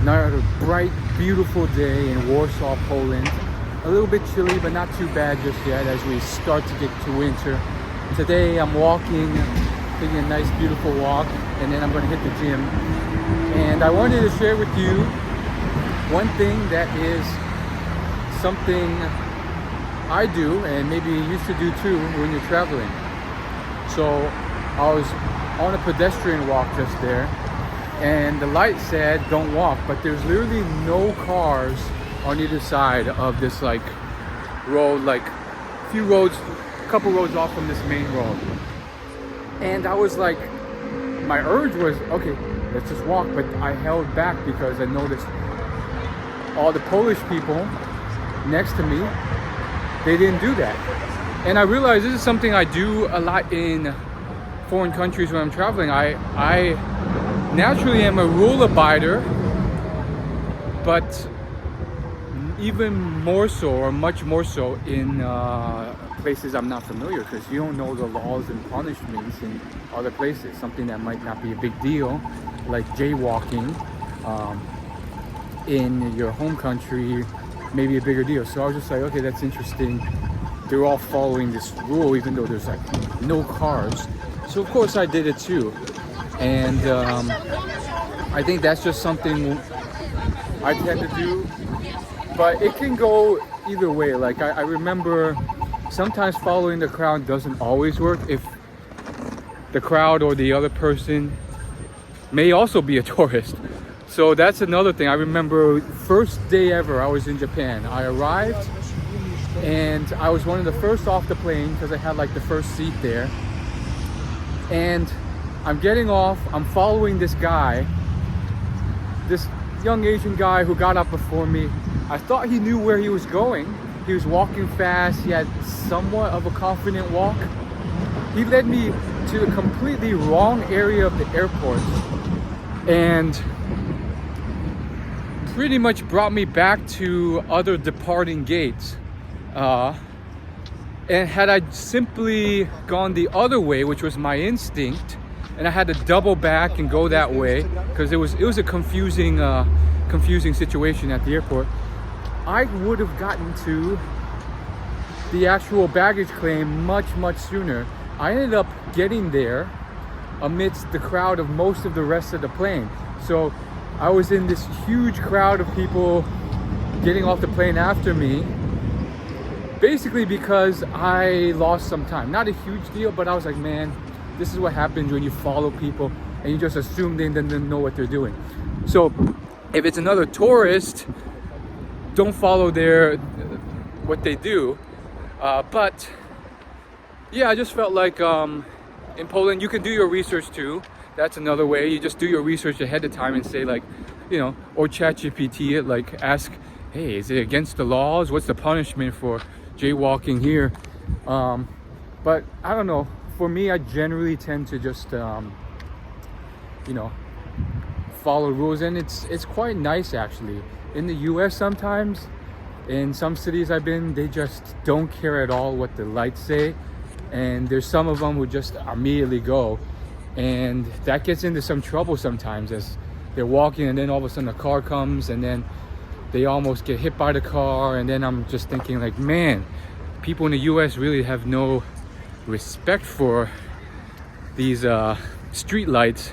Another bright, beautiful day in Warsaw, Poland. A little bit chilly, but not too bad just yet as we start to get to winter. Today I'm walking, taking a nice, beautiful walk, and then I'm going to hit the gym. And I wanted to share with you one thing that is something I do, and maybe you should do too when you're traveling. So I was on a pedestrian walk just there, and the light said don't walk, but there's literally no cars on either side of this like road, like a few roads, a couple roads off from this main road. And I was like, my urge was, okay, let's just walk, but I held back because I noticed all the Polish people next to me, they didn't do that. And I realized this is something I do a lot in foreign countries when I'm traveling. I naturally am a rule abider, but even more so, or much more so, in places I'm not familiar, because you don't know the laws and punishments in other places. Something that might not be a big deal, like jaywalking, in your home country, maybe a bigger deal. So I was just like, okay, that's interesting. They're all following this rule, even though there's like no cars. So of course I did it too. And I think that's just something I tend to do. But it can go either way. Like I remember sometimes following the crowd doesn't always work if the crowd or the other person may also be a tourist. So that's another thing. I remember first day ever I was in Japan. I arrived and I was one of the first off the plane because I had like the first seat there. And I'm getting off, I'm following this guy, this young Asian guy who got up before me. I thought he knew where he was going. He was walking fast, he had somewhat of a confident walk. He led me to the completely wrong area of the airport and pretty much brought me back to other departing gates. And had I simply gone the other way, which was my instinct, and I had to double back and go that way because it was a confusing situation at the airport, I would have gotten to the actual baggage claim much sooner. I ended up getting there amidst the crowd of most of the rest of the plane. So I was in this huge crowd of people getting off the plane after me, basically because I lost some time. Not a huge deal, but I was like, man, this is what happens when you follow people and you just assume they didn't know what they're doing. So if it's another tourist, don't follow what they do. But yeah, I just felt like in Poland you can do your research too. That's another way. You just do your research ahead of time and say, like, you know, or ChatGPT it, like ask, hey, is it against the laws? What's the punishment for jaywalking here? But I don't know. For me, I generally tend to just you know, follow rules, and it's quite nice actually. In the US sometimes, in some cities I've been, they just don't care at all what the lights say, and there's some of them who just immediately go, and that gets into some trouble sometimes as they're walking and then all of a sudden a car comes and then they almost get hit by the car, and then I'm just thinking like, man, people in the US really have no respect for these street lights,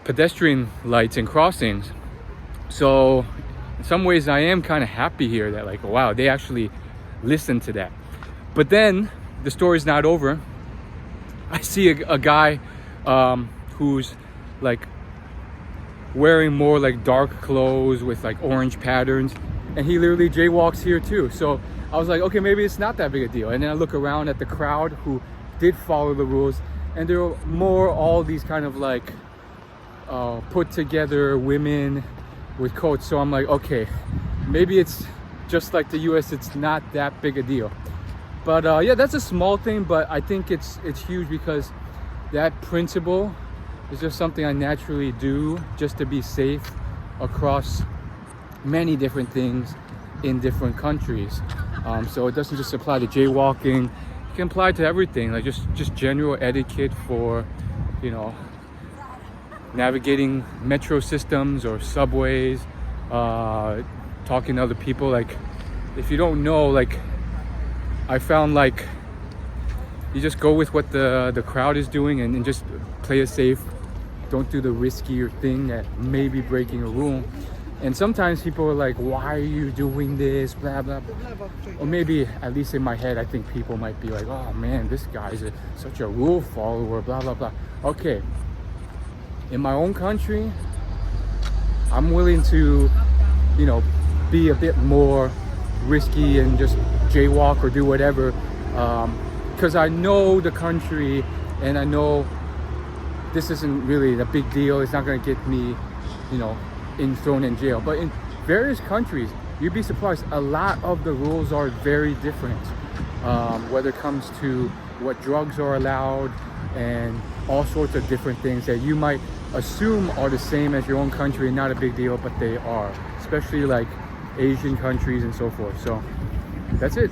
pedestrian lights and crossings. So in some ways I am kind of happy here that, like, wow, they actually listen to that. But then the story's not over. I see a guy who's like wearing more like dark clothes with like orange patterns, and he literally jaywalks here too. So I was like, okay, maybe it's not that big a deal. And then I look around at the crowd who did follow the rules, and there were more all these kind of like put together women with coats. So I'm like, okay, maybe it's just like the US, it's not that big a deal. But yeah, that's a small thing, but I think it's huge because that principle is just something I naturally do just to be safe across many different things in different countries. So it doesn't just apply to jaywalking, it can apply to everything, like just general etiquette for, you know, navigating metro systems or subways, talking to other people. Like, if you don't know, like, I found like you just go with what the crowd is doing and just play it safe. Don't do the riskier thing that may be breaking a rule. And sometimes people are like, why are you doing this, blah blah blah. Or maybe, at least in my head, I think people might be like, oh man, this guy's such a rule follower, blah blah blah. Okay, in my own country, I'm willing to, you know, be a bit more risky and just jaywalk or do whatever, because I know the country and I know this isn't really a big deal. It's not going to get me, you know, thrown in jail. But in various countries, you'd be surprised, a lot of the rules are very different, whether it comes to what drugs are allowed and all sorts of different things that you might assume are the same as your own country and not a big deal, but they are, especially like Asian countries and so forth. So that's it.